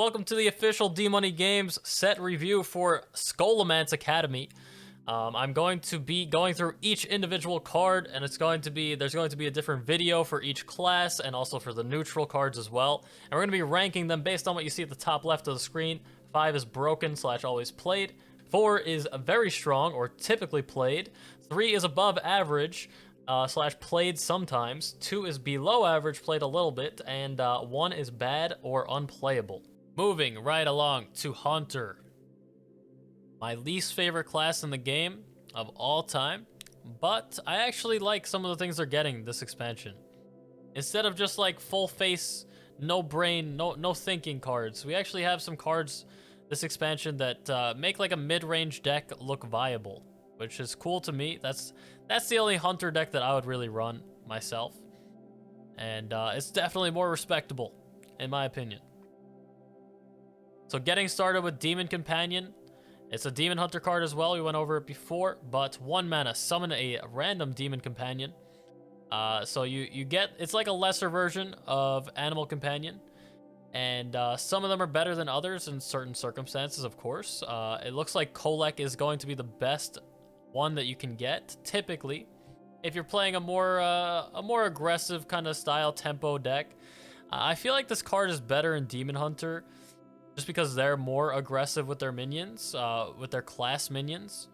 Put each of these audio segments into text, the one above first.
Welcome to the official D-Money Games set review for Scholomance Academy. I'm going to be going through each individual card, and there's going to be a different video for each class and also for the neutral cards as well. And we're going to be ranking them based on what you see at the top left of the screen. 5 is broken / always played. 4 is very strong or typically played. 3 is above average / played sometimes. 2 is below average, played a little bit, and 1 is bad or unplayable. Moving right along to Hunter. My least favorite class in the game of all time, but I actually like some of the things they're getting this expansion. Instead of just like full face, no brain, no thinking cards, we actually have some cards this expansion that make like a mid-range deck look viable, which is cool to me. That's the only Hunter deck that I would really run myself, and it's definitely more respectable in my opinion. So getting started with Demon Companion. It's a Demon Hunter card as well. We went over it before, but 1 mana, summon a random Demon Companion. So you get, it's like a lesser version of Animal Companion. And some of them are better than others in certain circumstances, of course. It looks like CrowLusk is going to be the best one that you can get, typically. If you're playing a more aggressive kind of style tempo deck. I feel like this card is better in Demon Hunter, just because they're more aggressive with their minions, with their class minions.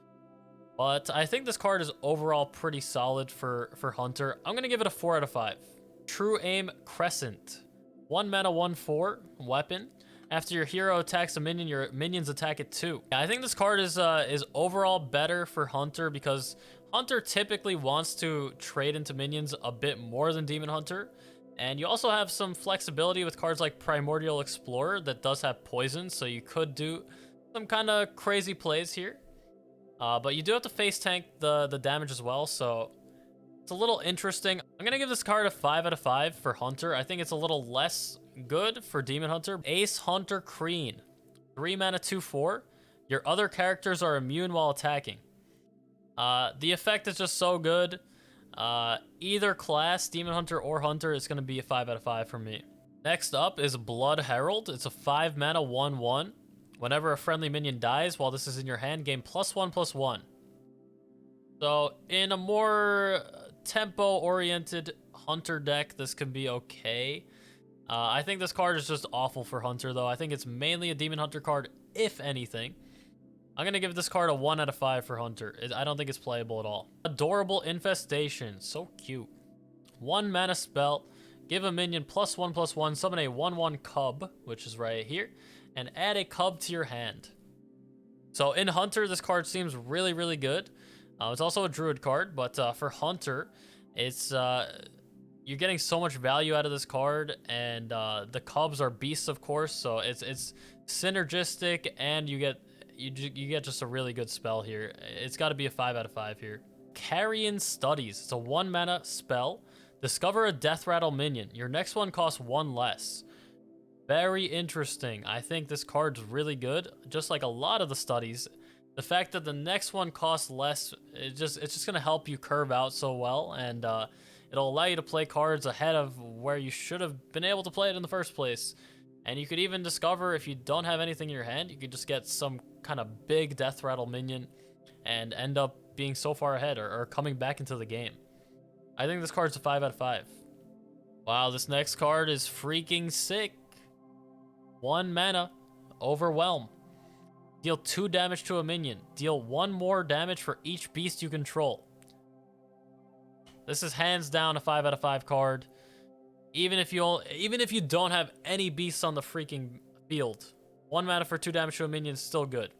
But I think this card is overall pretty solid for Hunter. I'm going to give it a 4 out of 5. True Aim Crescent. 1 mana, 1/4 weapon. After your hero attacks a minion, your minions attack it too. I think this card is overall better for Hunter because Hunter typically wants to trade into minions a bit more than Demon Hunter. And you also have some flexibility with cards like Primordial Explorer that does have poison, so you could do some kind of crazy plays here. But you do have to face tank the damage as well, so it's a little interesting. I'm going to give this card a 5 out of 5 for Hunter. I think it's a little less good for Demon Hunter. Ace Hunter Kreen. 3 mana, 2/4. Your other characters are immune while attacking. The effect is just so good. Either class, Demon Hunter or Hunter, is going to be a 5 out of 5 for me. Next up is Blood Herald. It's a 5 mana 1/1. Whenever a friendly minion dies while this is in your hand, gain +1/+1. So in a more tempo-oriented Hunter deck, this can be okay. I think this card is just awful for Hunter, though. I think it's mainly a Demon Hunter card, if anything. I'm going to give this card a 1 out of 5 for Hunter. I don't think it's playable at all. Adorable Infestation. So cute. 1 mana spell. Give a minion +1/+1. Summon a 1/1 cub, which is right here. And add a cub to your hand. So in Hunter, this card seems really, really good. It's also a Druid card, but for Hunter, it's you're getting so much value out of this card. And the cubs are beasts, of course. So it's synergistic, and you get just a really good spell here. It's got to be a 5 out of 5 here. Carrion Studies. It's a 1 mana spell. Discover a Death Rattle minion. Your next one costs 1 less. Very interesting. I think this card's really good. Just like a lot of the studies, the fact that the next one costs less, it's just gonna help you curve out so well, and it'll allow you to play cards ahead of where you should have been able to play it in the first place. And you could even discover, if you don't have anything in your hand, you could just get some kind of big Death Rattle minion and end up being so far ahead or coming back into the game. I think this card's a 5 out of 5. Wow, this next card is freaking sick. 1 mana, Overwhelm. Deal 2 damage to a minion. Deal 1 more damage for each beast you control. This is hands down a 5 out of 5 card. Even if you don't have any beasts on the freaking field, 1 mana for 2 damage to a minion is still good.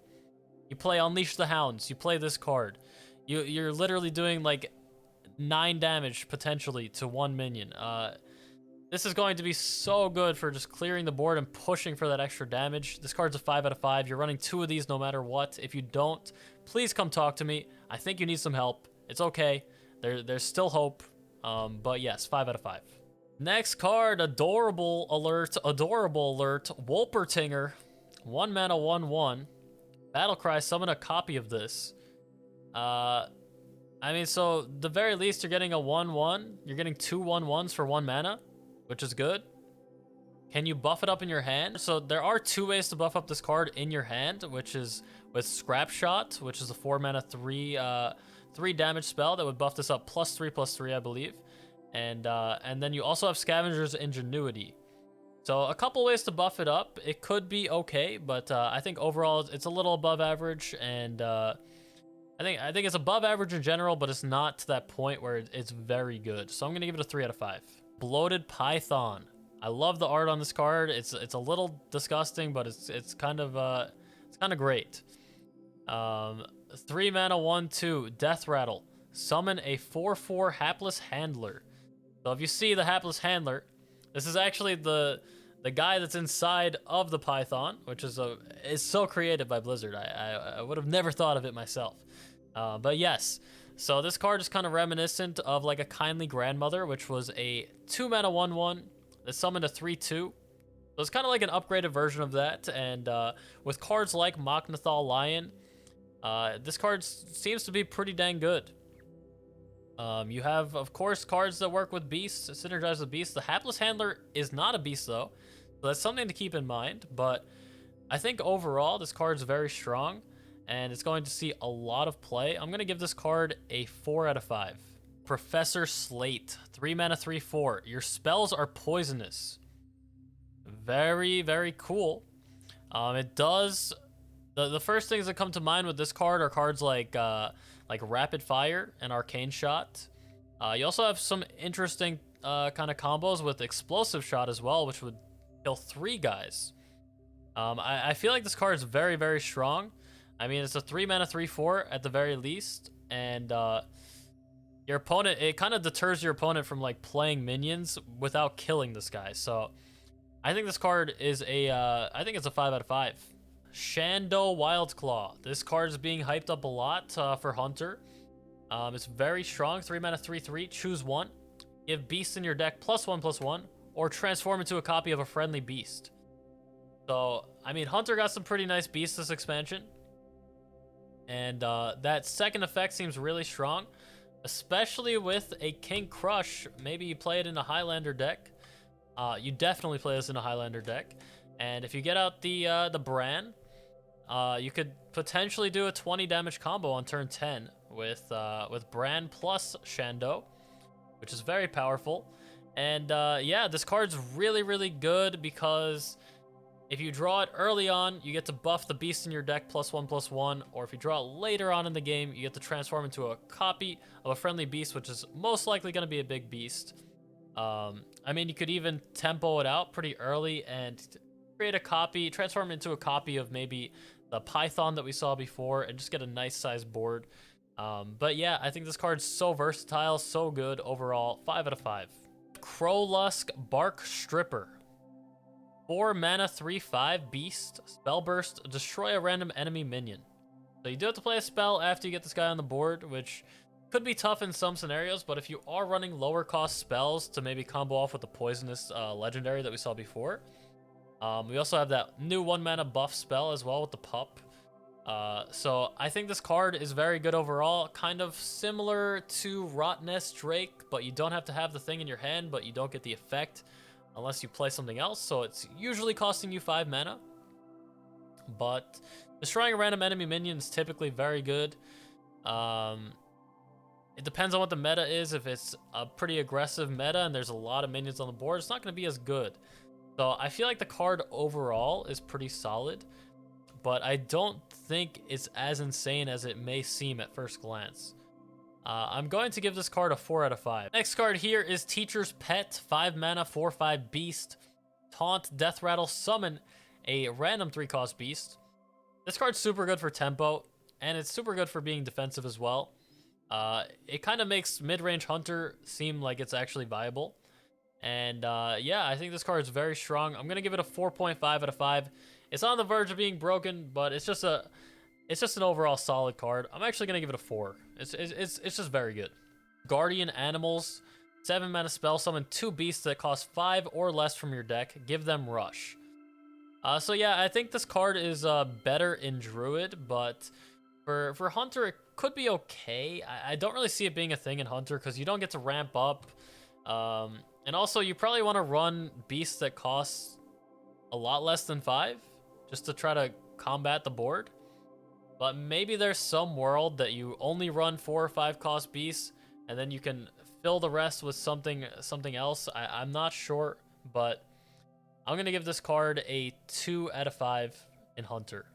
You play Unleash the Hounds, you play this card. You're literally doing like 9 damage potentially to 1 minion. This is going to be so good for just clearing the board and pushing for that extra damage. This card's a 5 out of 5. You're running 2 of these no matter what. If you don't, please come talk to me. I think you need some help. It's okay. There's still hope. But yes, 5 out of 5. Next card, Adorable Alert, Wolpertinger. 1 mana, 1/1. Battlecry, summon a copy of this. I mean, so the very least, you're getting a 1/1. You're getting 2 1/1s for 1 mana, which is good. Can you buff it up in your hand? So there are 2 ways to buff up this card in your hand, which is with Scrap Shot, which is a 4 mana 3 damage spell that would buff this up +3/+3, I believe. And then you also have Scavenger's Ingenuity. So a couple ways to buff it up. It could be okay, but I think overall it's a little above average, and I think it's above average in general, but it's not to that point where it's very good. So I'm gonna give it a 3 out of 5. Bloated Python. I love the art on this card. It's a little disgusting, but it's kind of great. 3 mana 1/2 Death Rattle. Summon a 4/4 Hapless Handler. So if you see the Hapless Handler, this is actually the guy that's inside of the Python, which is so creative by Blizzard. I would have never thought of it myself. But yes, so this card is kind of reminiscent of like a Kindly Grandmother, which was a 2 mana 1/1 that summoned a 3/2. So it's kind of like an upgraded version of that. And with cards like Machnathal Lion, this card seems to be pretty dang good. You have, of course, cards that work with beasts, synergize with beasts. The Hapless Handler is not a beast, though, so that's something to keep in mind. But I think overall, this card's very strong, and it's going to see a lot of play. I'm going to give this card a 4 out of 5. Professor Slate, 3 mana 3/4. Your spells are poisonous. Very, very cool. It does... The first things that come to mind with this card are cards like Rapid Fire and Arcane Shot. You also have some interesting kind of combos with Explosive Shot as well, which would kill 3 guys. I feel like this card is very, very strong. I mean, it's a 3 mana 3/4 at the very least, and your opponent, it kind of deters your opponent from like playing minions without killing this guy. So I think this card is I think it's a 5 out of 5. Shendo Wildclaw. This card is being hyped up a lot for Hunter. It's very strong. 3 mana 3/3. Choose one. Give beasts in your deck +1/+1, or transform into a copy of a friendly beast. So, I mean, Hunter got some pretty nice beasts this expansion. And that second effect seems really strong, especially with a King Crush. Maybe you play it in a Highlander deck. You definitely play this in a Highlander deck. And if you get out the Bran, you could potentially do a 20 damage combo on turn 10 with Bran plus Shendo, which is very powerful. And yeah, this card's really, really good because if you draw it early on, you get to buff the beast in your deck +1/+1, or if you draw it later on in the game, you get to transform into a copy of a friendly beast, which is most likely going to be a big beast. I mean, you could even tempo it out pretty early and create a copy, transform it into a copy of maybe the Python that we saw before, and just get a nice sized board. But yeah, I think this card's so versatile, so good overall. 5 out of 5. CrowLusk Bark Stripper. 4 mana 3/5 beast. Spell burst. Destroy a random enemy minion. So you do have to play a spell after you get this guy on the board, which could be tough in some scenarios, but if you are running lower cost spells to maybe combo off with the poisonous legendary that we saw before. We also have that new 1 mana buff spell as well with the pup. So I think this card is very good overall, kind of similar to Rottnest Drake, but you don't have to have the thing in your hand, but you don't get the effect unless you play something else. So it's usually costing you 5 mana, but destroying a random enemy minion is typically very good. It depends on what the meta is. If it's a pretty aggressive meta and there's a lot of minions on the board, it's not going to be as good. So I feel like the card overall is pretty solid, but I don't think it's as insane as it may seem at first glance. I'm going to give this card a 4 out of 5. Next card here is Teacher's Pet. 5 mana, 4/5 beast. Taunt, Death Rattle, summon a random 3-cost beast. This card's super good for tempo, and it's super good for being defensive as well. It kind of makes mid-range Hunter seem like it's actually viable. And yeah, I think this card is very strong. I'm gonna give it a 4.5 out of 5. It's on the verge of being broken, but it's just an overall solid card. I'm actually gonna give it a 4. It's just very good. Guardian Animals, 7 mana spell, summon 2 beasts that cost 5 or less from your deck. Give them Rush. So yeah, I think this card is better in Druid, but for Hunter, it could be okay. I don't really see it being a thing in Hunter because you don't get to ramp up. And also, you probably want to run beasts that cost a lot less than 5 just to try to combat the board. But maybe there's some world that you only run 4 or 5 cost beasts, and then you can fill the rest with something else. I'm not sure, but I'm gonna give this card a 2 out of 5 in Hunter.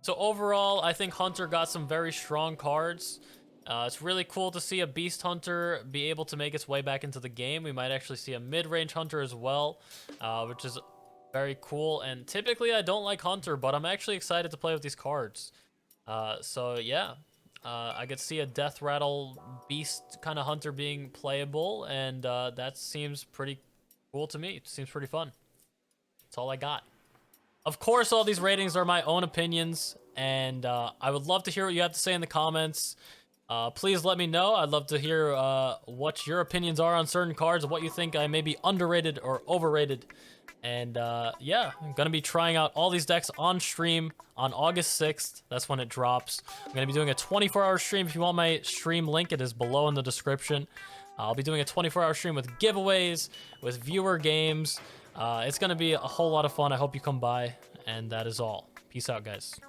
So overall, I think Hunter got some very strong cards. It's really cool to see a Beast Hunter be able to make its way back into the game. We might actually see a mid-range Hunter as well, which is very cool. And typically I don't like Hunter, but I'm actually excited to play with these cards. So yeah, I could see a Death Rattle Beast kind of Hunter being playable, and that seems pretty cool to me. It seems pretty fun. That's all I got. Of course, all these ratings are my own opinions, and I would love to hear what you have to say in the comments. Please let me know. I'd love to hear what your opinions are on certain cards, what you think I may be underrated or overrated. And yeah, I'm going to be trying out all these decks on stream on August 6th. That's when it drops. I'm going to be doing a 24-hour stream. If you want my stream link, it is below in the description. I'll be doing a 24-hour stream with giveaways, with viewer games. It's going to be a whole lot of fun. I hope you come by. And that is all. Peace out, guys.